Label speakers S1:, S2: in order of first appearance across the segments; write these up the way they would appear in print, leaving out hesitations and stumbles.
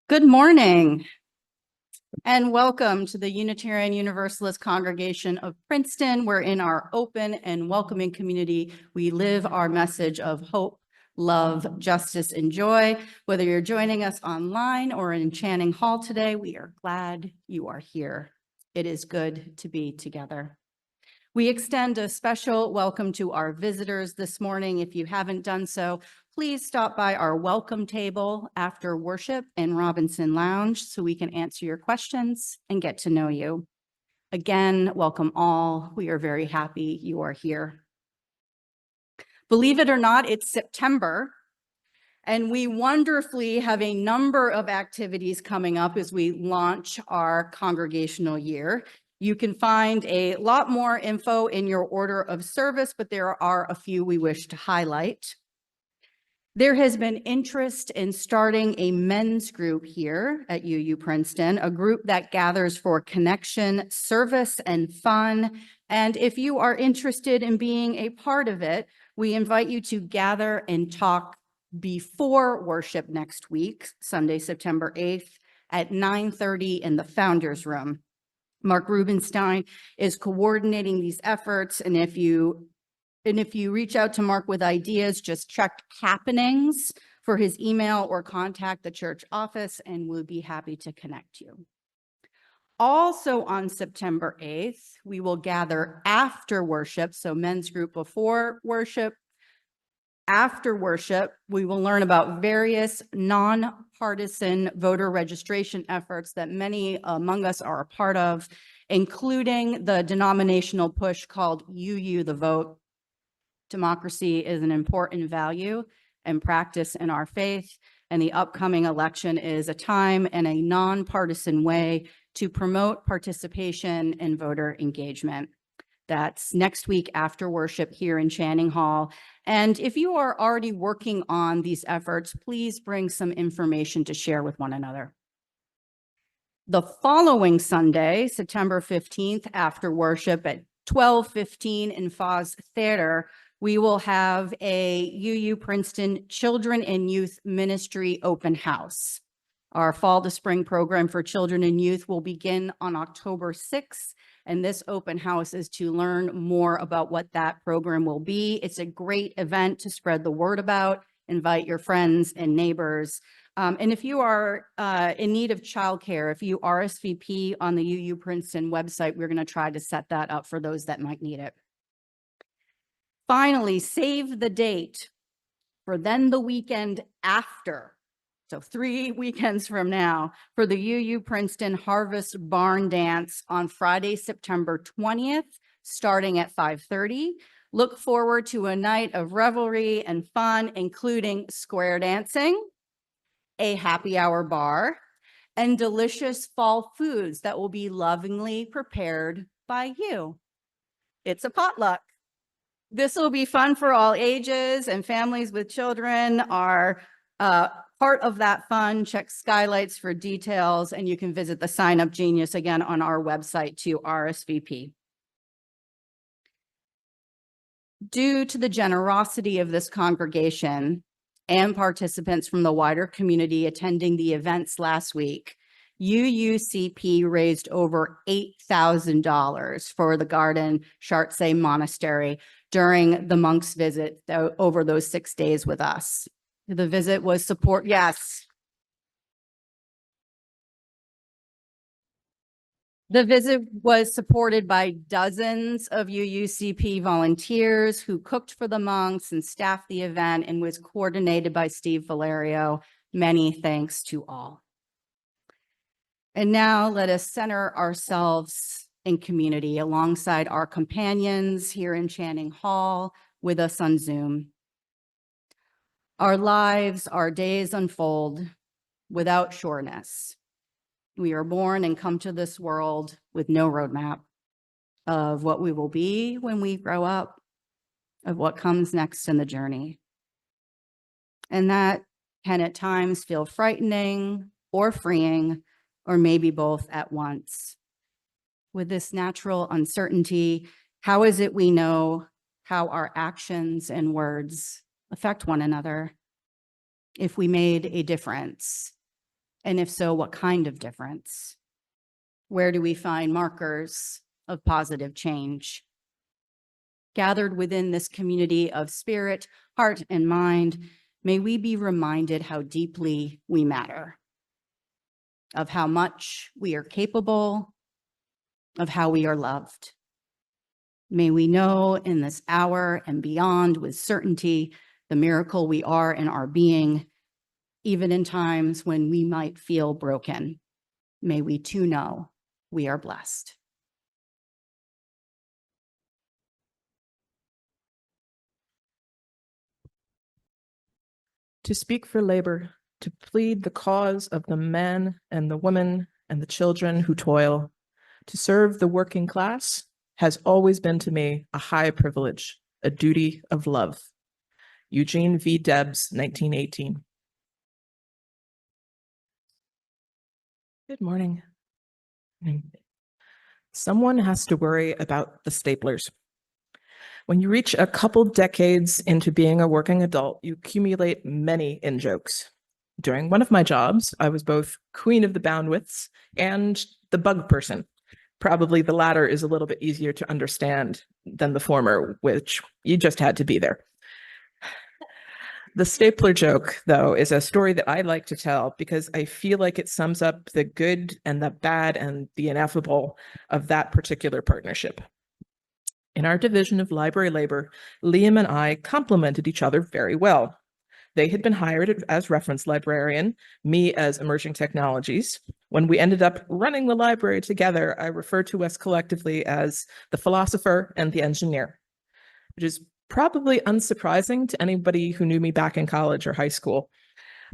S1: Good morning and welcome to the Unitarian Universalist Congregation of Princeton, where in our open and welcoming community, we live our message of hope, love, justice, and joy. Whether you're joining us online or in Channing Hall today, we are glad you are here. It is good to be together. We extend a special welcome to our visitors this morning. If you haven't done so, please stop by our welcome table after worship in Robinson Lounge so we can answer your questions and get to know you. Again, welcome all. We are very happy you are here. Believe it or not, it's September, and we wonderfully have a number of activities coming up as we launch our congregational year. You can find a lot more info in your order of service, but there are a few we wish to highlight. There has been interest in starting a men's group here at UU Princeton, a group that gathers for connection, service, and fun. And if you are interested in being a part of it, we invite you to gather and talk before worship next week, Sunday, September 8th at 9:30 in the Founders Room. Mark Rubenstein is coordinating these efforts, and if you reach out to Mark with ideas, just check happenings for his email or contact the church office, and we'll be happy to connect you. Also on September 8th, we will gather after worship, so men's group before worship. After worship, we will learn about various nonpartisan voter registration efforts that many among us are a part of, including the denominational push called UU the Vote. Democracy is an important value and practice in our faith, and the upcoming election is a time and a nonpartisan way to promote participation and voter engagement. That's next week after worship here in Channing Hall. And if you are already working on these efforts, please bring some information to share with one another. The following Sunday, September 15th, after worship at 12:15 in Foz Theater, we will have a UU Princeton Children and Youth Ministry open house. Our fall to spring program for children and youth will begin on October 6th. And this open house is to learn more about what that program will be. It's a great event to spread the word about, invite your friends and neighbors. And if you are in need of childcare, if you RSVP on the UU Princeton website, we're going to try to set that up for those that might need it. Finally, save the date for then the weekend after. So 3 weekends from now for the UU Princeton Harvest Barn Dance on Friday, September 20th, starting at 5:30. Look forward to a night of revelry and fun, including square dancing, a happy hour bar, and delicious fall foods that will be lovingly prepared by you. It's a potluck. This will be fun for all ages, and families with children are part of that fun. Check Skylights for details, and you can visit the Sign Up Genius again on our website to RSVP. Due to the generosity of this congregation and participants from the wider community attending the events last week, UUCP raised over $8,000 for the Garden Chartres Monastery during the monks' visit over those 6 days with us. The visit was yes. The visit was supported by dozens of UUCP volunteers who cooked for the monks and staffed the event, and was coordinated by Steve Valerio. Many thanks to all. And now let us center ourselves in community alongside our companions here in Channing Hall, with us on Zoom. Our lives, our days unfold without sureness. We are born and come to this world with no roadmap of what we will be when we grow up, of what comes next in the journey. And that can at times feel frightening or freeing, or maybe both at once. With this natural uncertainty, how is it we know how our actions and words affect one another? If we made a difference, And if so, what kind of difference? Where do we find markers of positive change? Gathered within this community of spirit, heart, and mind, may we be reminded how deeply we matter, of how much we are capable, of how we are loved. May we know in this hour and beyond with certainty the miracle we are in our being, even in times when we might feel broken. May we too know we are blessed.
S2: To speak for labor, to plead the cause of the men and the women and the children who toil, to serve the working class has always been to me a high privilege, a duty of love. Eugene V. Debs, 1918. Good morning. Someone has to worry about the staplers. When you reach a couple decades into being a working adult, you accumulate many in-jokes. During one of my jobs, I was both queen of the bandwidths and the bug person. Probably the latter is a little bit easier to understand than the former, which you just had to be there. The stapler joke, though, is a story that I like to tell because I feel like it sums up the good and the bad and the ineffable of that particular partnership. In our division of library labor, Liam and I complemented each other very well. They had been hired as reference librarian, me as emerging technologies. When we ended up running the library together, I refer to us collectively as the philosopher and the engineer, which is probably unsurprising to anybody who knew me back in college or high school.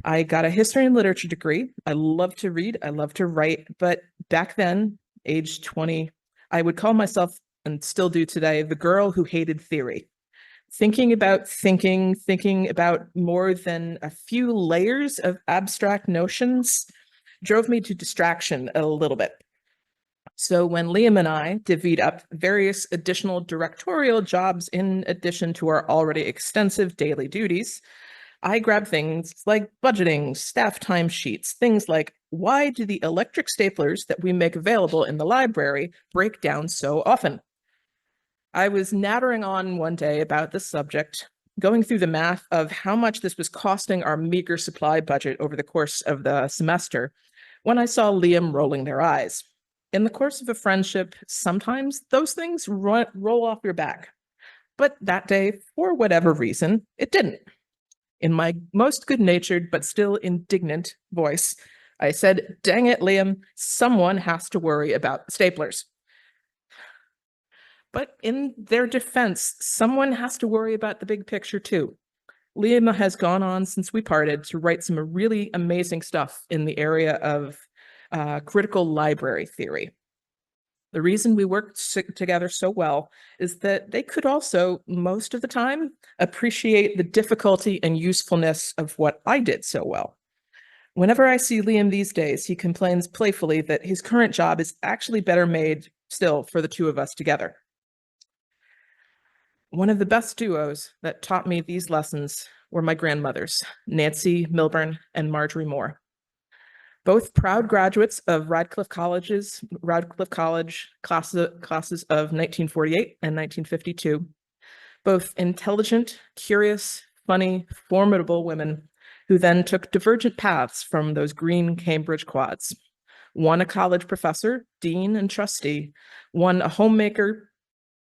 S2: I got a history and literature degree. I love to read, I love to write, but back then, age 20, I would call myself, and still do today, the girl who hated theory. Thinking about more than a few layers of abstract notions drove me to distraction a little bit. So when Liam and I divvied up various additional directorial jobs in addition to our already extensive daily duties, I grabbed things like budgeting, staff timesheets, things like, why do the electric staplers that we make available in the library break down so often? I was nattering on one day about this subject, going through the math of how much this was costing our meager supply budget over the course of the semester, when I saw Liam rolling their eyes. In the course of a friendship, sometimes those things roll off your back. But that day, for whatever reason, it didn't. In my most good-natured but still indignant voice, I said, "Dang it, Liam, someone has to worry about staplers." But in their defense, someone has to worry about the big picture too. Liam has gone on since we parted to write some really amazing stuff in the area of critical library theory. The reason we worked together so well is that they could also, most of the time, appreciate the difficulty and usefulness of what I did so well. Whenever I see Liam these days, he complains playfully that his current job is actually better made still for the two of us together. One of the best duos that taught me these lessons were my grandmothers, Nancy Milburn and Marjorie Moore. Both proud graduates of Radcliffe College classes of 1948 and 1952. Both intelligent, curious, funny, formidable women who then took divergent paths from those green Cambridge quads. One a college professor, dean, and trustee, one a homemaker,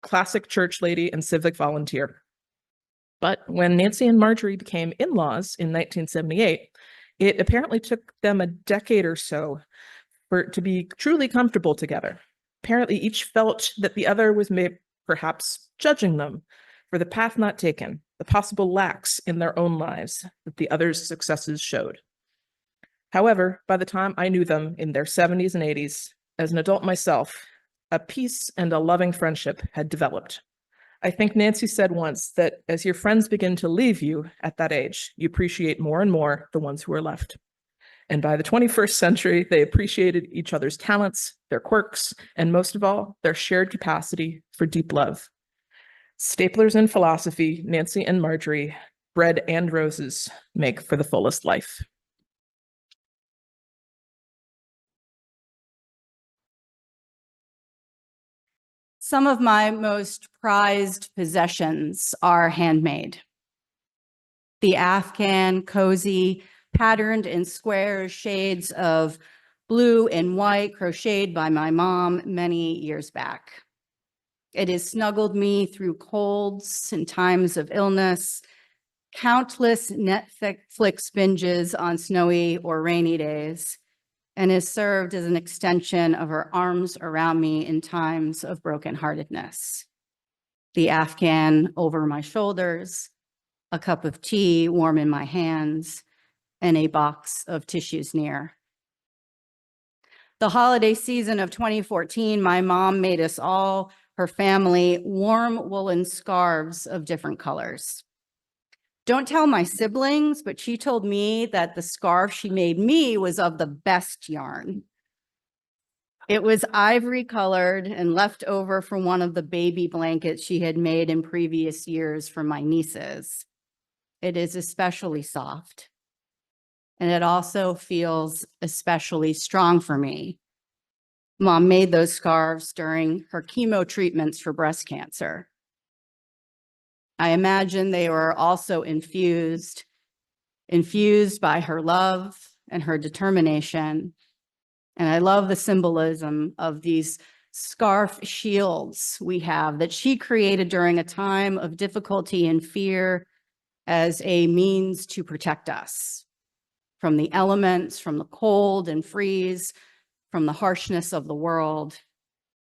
S2: classic church lady, and civic volunteer. But when Nancy and Marjorie became in-laws in 1978, it apparently took them a decade or so to be truly comfortable together. Apparently each felt that the other was perhaps judging them for the path not taken, the possible lacks in their own lives that the other's successes showed. However, by the time I knew them in their 70s and 80s, as an adult myself, a peace and a loving friendship had developed. I think Nancy said once that as your friends begin to leave you at that age, you appreciate more and more the ones who are left. And by the 21st century, they appreciated each other's talents, their quirks, and most of all, their shared capacity for deep love. Staplers in philosophy, Nancy and Marjorie, bread and roses make for the fullest life.
S1: Some of my most prized possessions are handmade. The Afghan cozy, patterned in squares, shades of blue and white, crocheted by my mom many years back. It has snuggled me through colds and times of illness, countless Netflix binges on snowy or rainy days, and has served as an extension of her arms around me in times of brokenheartedness. The Afghan over my shoulders, a cup of tea warm in my hands, and a box of tissues near. The holiday season of 2014, my mom made us all, her family, warm woolen scarves of different colors. Don't tell my siblings, but she told me that the scarf she made me was of the best yarn. It was ivory colored and left over from one of the baby blankets she had made in previous years for my nieces. It is especially soft. And it also feels especially strong for me. Mom made those scarves during her chemo treatments for breast cancer. I imagine they were also infused by her love and her determination. And I love the symbolism of these scarf shields we have that she created during a time of difficulty and fear as a means to protect us from the elements, from the cold and freeze, from the harshness of the world.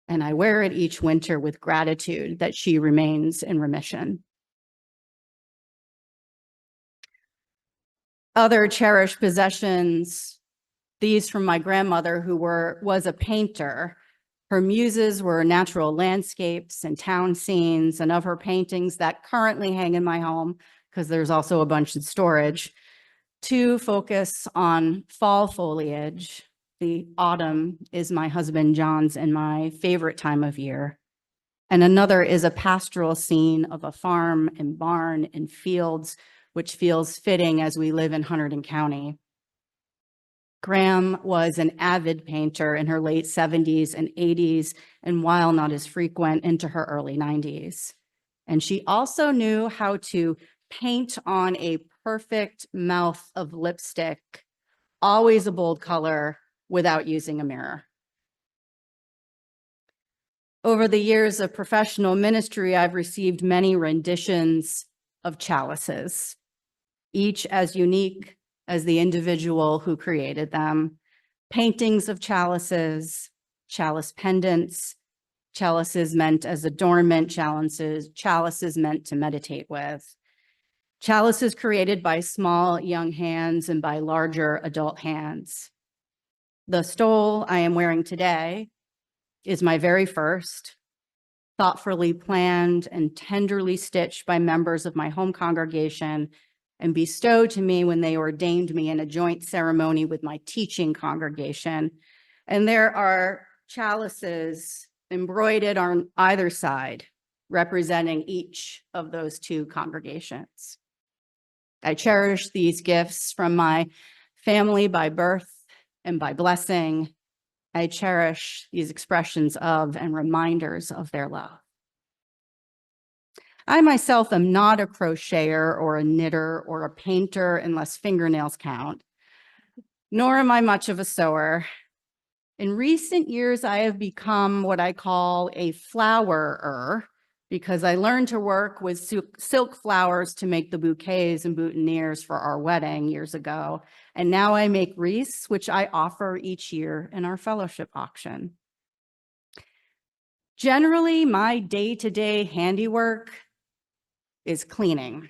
S1: And I wear it each winter with gratitude that she remains in remission. Other cherished possessions, these from my grandmother, who was a painter. Her muses were natural landscapes and town scenes, and of her paintings that currently hang in my home, because there's also a bunch in storage, two focus on fall foliage. The autumn is my husband John's and my favorite time of year. And another is a pastoral scene of a farm and barn and fields, which feels fitting as we live in Hunterdon County. Graham was an avid painter in her late 70s and 80s, and while not as frequent, into her early 90s. And she also knew how to paint on a perfect mouth of lipstick, always a bold color, without using a mirror. Over the years of professional ministry, I've received many renditions of chalices, each as unique as the individual who created them. Paintings of chalices, chalice pendants, chalices meant as adornment, chalices meant to meditate with. Chalices created by small young hands and by larger adult hands. The stole I am wearing today is my very first, thoughtfully planned and tenderly stitched by members of my home congregation and bestowed to me when they ordained me in a joint ceremony with my teaching congregation. And there are chalices embroidered on either side, representing each of those two congregations. I cherish these gifts from my family by birth and by blessing. I cherish these expressions of and reminders of their love. I myself am not a crocheter or a knitter or a painter unless fingernails count, nor am I much of a sewer. In recent years, I have become what I call a flowerer because I learned to work with silk flowers to make the bouquets and boutonnieres for our wedding years ago. And now I make wreaths, which I offer each year in our fellowship auction. Generally, my day-to-day handiwork is cleaning.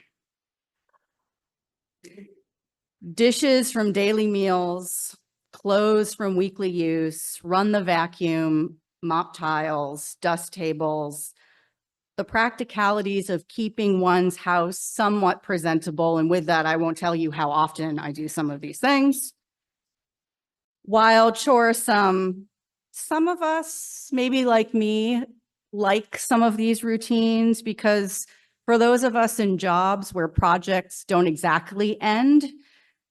S1: Dishes from daily meals, clothes from weekly use, run the vacuum, mop tiles, dust tables, the practicalities of keeping one's house somewhat presentable. And with that, I won't tell you how often I do some of these things. While chores, some of us, maybe like me, like some of these routines because for those of us in jobs where projects don't exactly end,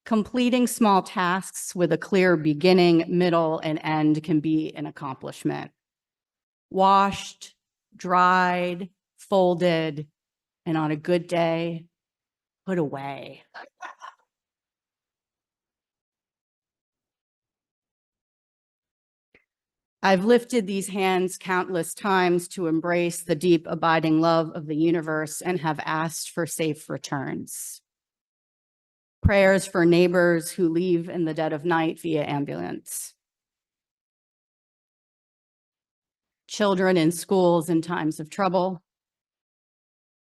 S1: completing small tasks with a clear beginning, middle, and end can be an accomplishment. Washed, dried, folded, and on a good day, put away. I've lifted these hands countless times to embrace the deep, abiding love of the universe and have asked for safe returns. Prayers for neighbors who leave in the dead of night via ambulance. Children in schools in times of trouble.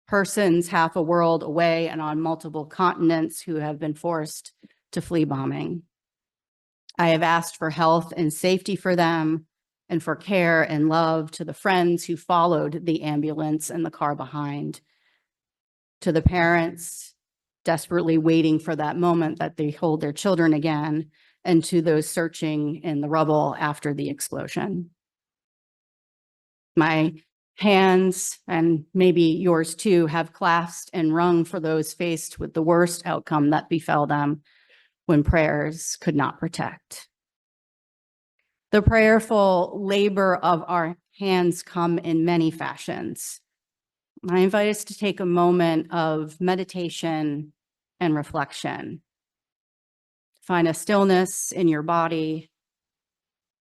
S1: Persons half a world away and on multiple continents who have been forced to flee bombing. I have asked for health and safety for them and for care and love to the friends who followed the ambulance and the car behind, to the parents desperately waiting for that moment that they hold their children again, and to those searching in the rubble after the explosion. My hands, and maybe yours too, have clasped and wrung for those faced with the worst outcome that befell them when prayers could not protect. The prayerful labor of our hands come in many fashions. I invite us to take a moment of meditation and reflection. Find a stillness in your body.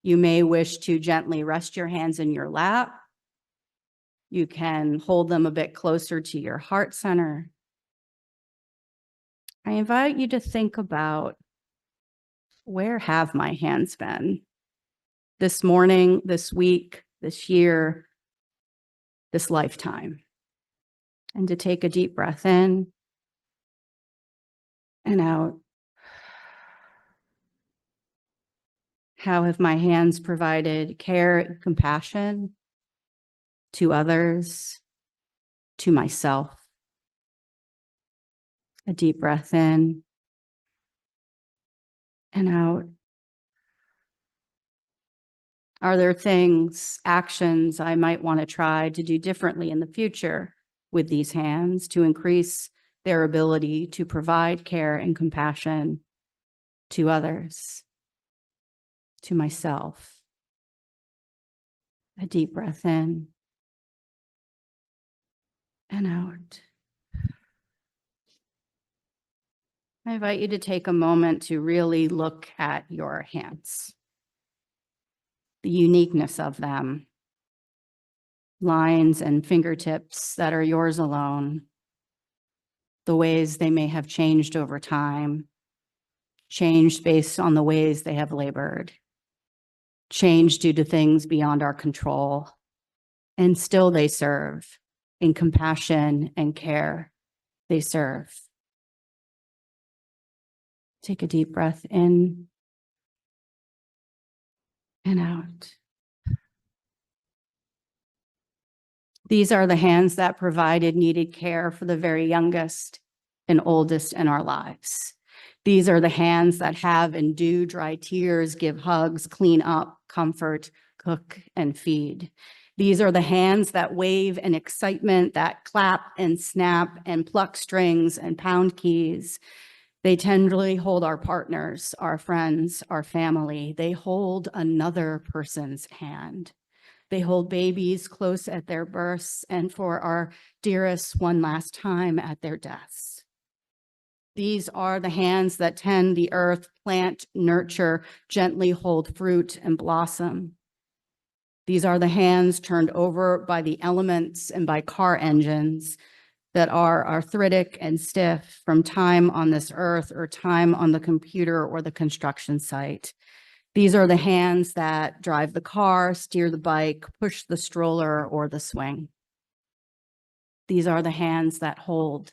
S1: You may wish to gently rest your hands in your lap. You can hold them a bit closer to your heart center. I invite you to think about, where have my hands been? This morning, this week, this year, this lifetime. And to take a deep breath in and out. How have my hands provided care and compassion to others, to myself? A deep breath in and out. Are there things, actions I might want to try to do differently in the future with these hands to increase their ability to provide care and compassion to others, to myself? A deep breath in and out. I invite you to take a moment to really look at your hands, the uniqueness of them, lines and fingertips that are yours alone, the ways they may have changed over time, changed based on the ways they have labored, changed due to things beyond our control, and still they serve in compassion and care. They serve. Take a deep breath in and out. These are the hands that provided needed care for the very youngest and oldest in our lives. These are the hands that have and do dry tears, give hugs, clean up, comfort, cook, and feed. These are the hands that wave in excitement, that clap and snap and pluck strings and pound keys. They tenderly hold our partners, our friends, our family. They hold another person's hand. They hold babies close at their births and for our dearest one last time at their deaths. These are the hands that tend the earth, plant, nurture, gently hold fruit and blossom. These are the hands turned over by the elements and by car engines that are arthritic and stiff from time on this earth or time on the computer or the construction site. These are the hands that drive the car, steer the bike, push the stroller or the swing. These are the hands that hold,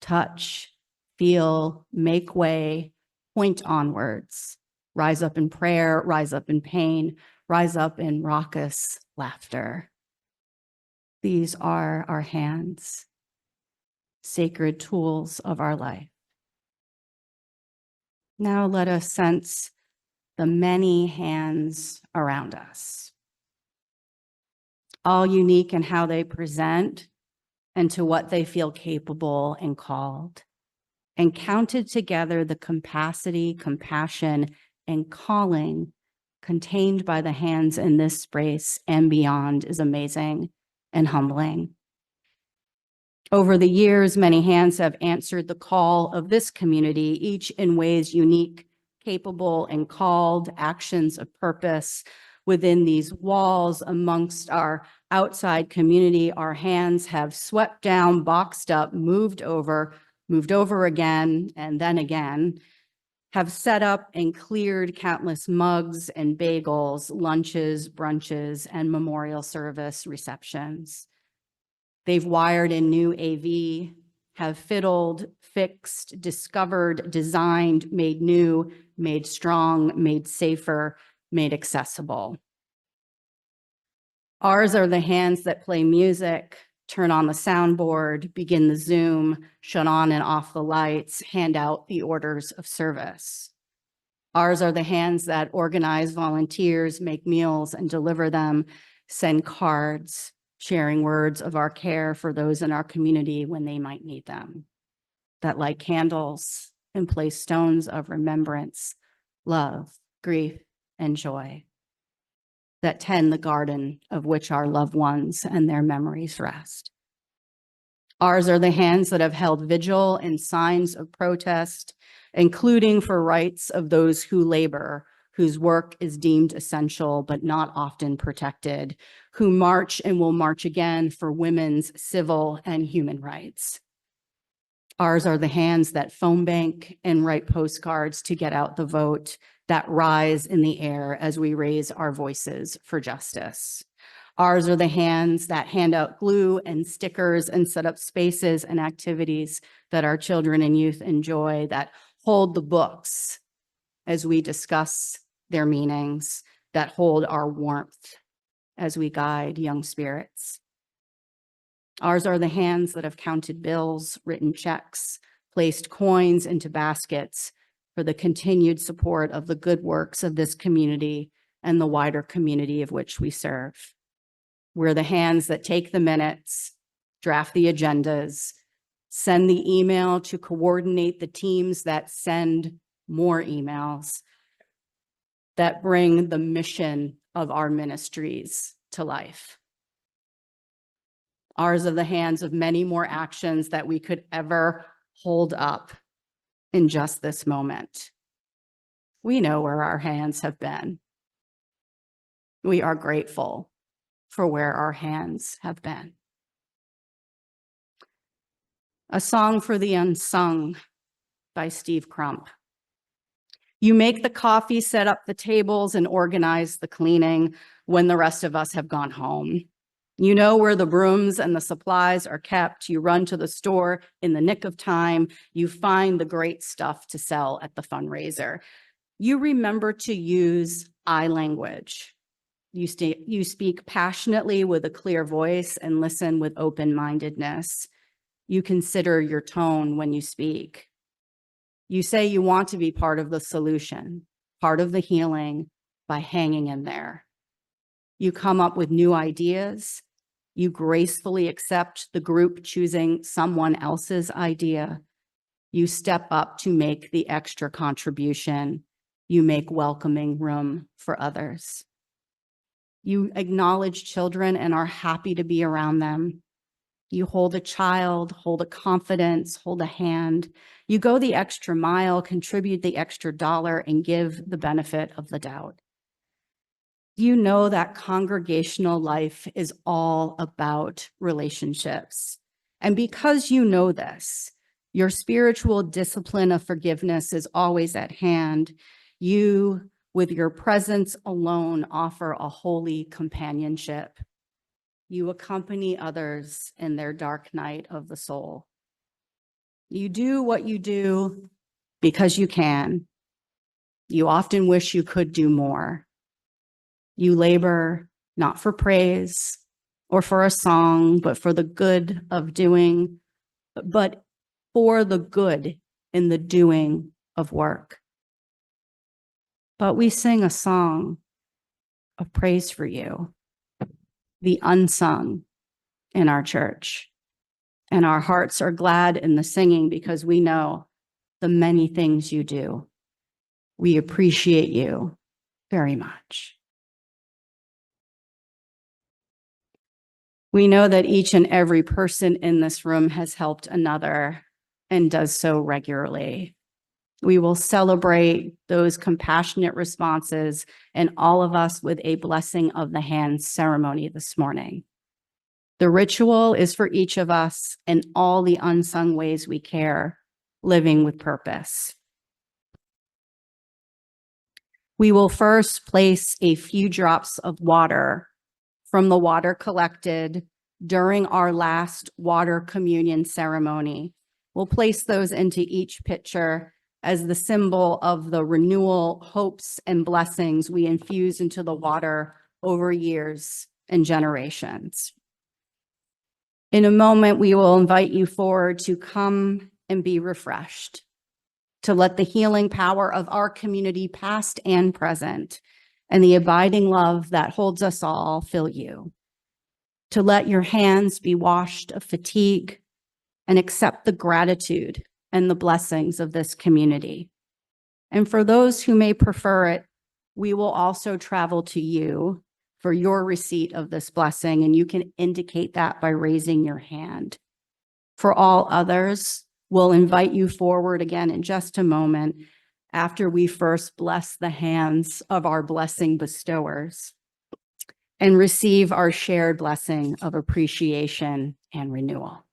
S1: touch, feel, make way, point onwards, rise up in prayer, rise up in pain, rise up in raucous laughter. These are our hands, sacred tools of our life. Now let us sense the many hands around us, all unique in how they present and to what they feel capable and called, and counted together the capacity, compassion, and calling contained by the hands in this space and beyond is amazing and humbling. Over the years, many hands have answered the call of this community, each in ways unique, capable, and called actions of purpose within these walls. Amongst our outside community, our hands have swept down, boxed up, moved over again, and then again, have set up and cleared countless mugs and bagels, lunches, brunches, and memorial service receptions. They've wired in new AV, have fiddled, fixed, discovered, designed, made new, made strong, made safer, made accessible. Ours are the hands that play music, turn on the soundboard, begin the Zoom, shut on and off the lights, hand out the orders of service. Ours are the hands that organize volunteers, make meals and deliver them, send cards, sharing words of our care for those in our community when they might need them, that light candles and place stones of remembrance, love, grief, and joy, that tend the garden of which our loved ones and their memories rest. Ours are the hands that have held vigil and signs of protest, including for rights of those who labor, whose work is deemed essential but not often protected, who march and will march again for women's civil and human rights. Ours are the hands that phone bank and write postcards to get out the vote, that rise in the air as we raise our voices for justice. Ours are the hands that hand out glue and stickers and set up spaces and activities that our children and youth enjoy, that hold the books as we discuss their meanings, that hold our warmth as we guide young spirits. Ours are the hands that have counted bills, written checks, placed coins into baskets for the continued support of the good works of this community and the wider community of which we serve. We're the hands that take the minutes, draft the agendas, send the email to coordinate the teams that send more emails, that bring the mission of our ministries to life. Ours are the hands of many more actions that we could ever hold up in just this moment. We know where our hands have been. We are grateful for where our hands have been. A Song for the Unsung by Steve Crump. You make the coffee, set up the tables, and organize the cleaning when the rest of us have gone home. You know where the brooms and the supplies are kept. You run to the store in the nick of time. You find the great stuff to sell at the fundraiser. You remember to use I language. You speak passionately with a clear voice and listen with open-mindedness. You consider your tone when you speak. You say you want to be part of the solution, part of the healing by hanging in there. You come up with new ideas. You gracefully accept the group choosing someone else's idea. You step up to make the extra contribution. You make welcoming room for others. You acknowledge children and are happy to be around them. You hold a child, hold a confidence, hold a hand. You go the extra mile, contribute the extra dollar, and give the benefit of the doubt. You know that congregational life is all about relationships. And because you know this, your spiritual discipline of forgiveness is always at hand. You, with your presence alone, offer a holy companionship. You accompany others in their dark night of the soul. You do what you do because you can. You often wish you could do more. You labor not for praise or for a song, but for the good of doing, but for the good in the doing of work. But we sing a song of praise for you, the unsung in our church. And our hearts are glad in the singing because we know the many things you do. We appreciate you very much. We know that each and every person in this room has helped another and does so regularly. We will celebrate those compassionate responses and all of us with a blessing of the hands ceremony this morning. The ritual is for each of us and all the unsung ways we care, living with purpose. We will first place a few drops of water from the water collected during our last water communion ceremony. We'll place those into each pitcher as the symbol of the renewal, hopes, and blessings we infuse into the water over years and generations. In a moment, we will invite you forward to come and be refreshed, to let the healing power of our community, past and present, and the abiding love that holds us all fill you, to let your hands be washed of fatigue and accept the gratitude and the blessings of this community. And for those who may prefer it, we will also travel to you for your receipt of this blessing, and you can indicate that by raising your hand. For all others, we'll invite you forward again in just a moment after we first bless the hands of our blessing bestowers and receive our shared blessing of appreciation and renewal.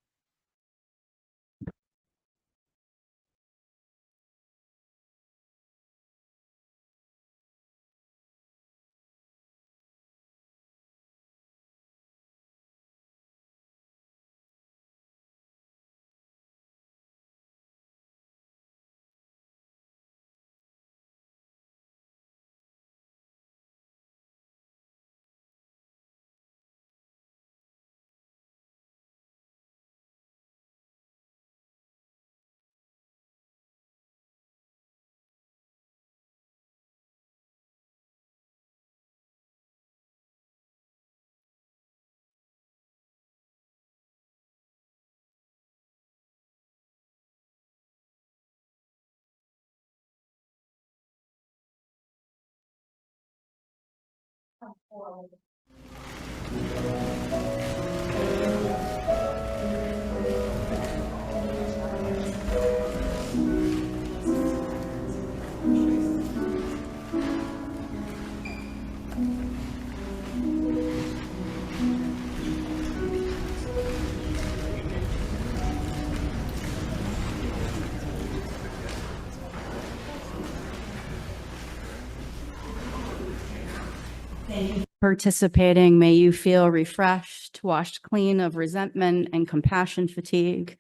S1: Participating, may you feel refreshed, washed clean of resentment and compassion fatigue.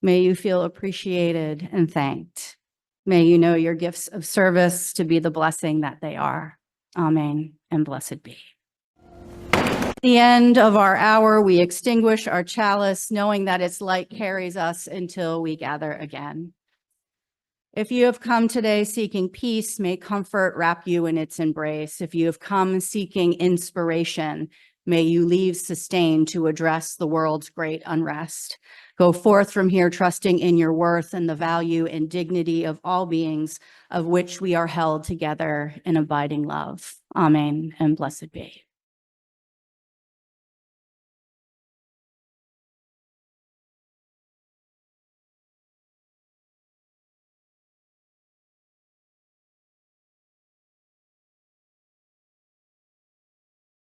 S1: May you feel appreciated and thanked. May you know your gifts of service to be the blessing that they are. Amen and blessed be. At the end of our hour, we extinguish our chalice, knowing that its light carries us until we gather again. If you have come today seeking peace, may comfort wrap you in its embrace. If you have come seeking inspiration, may you leave sustained to address the world's great unrest. Go forth from here trusting in your worth and the value and dignity of all beings, of which we are held together in abiding love. Amen and blessed be.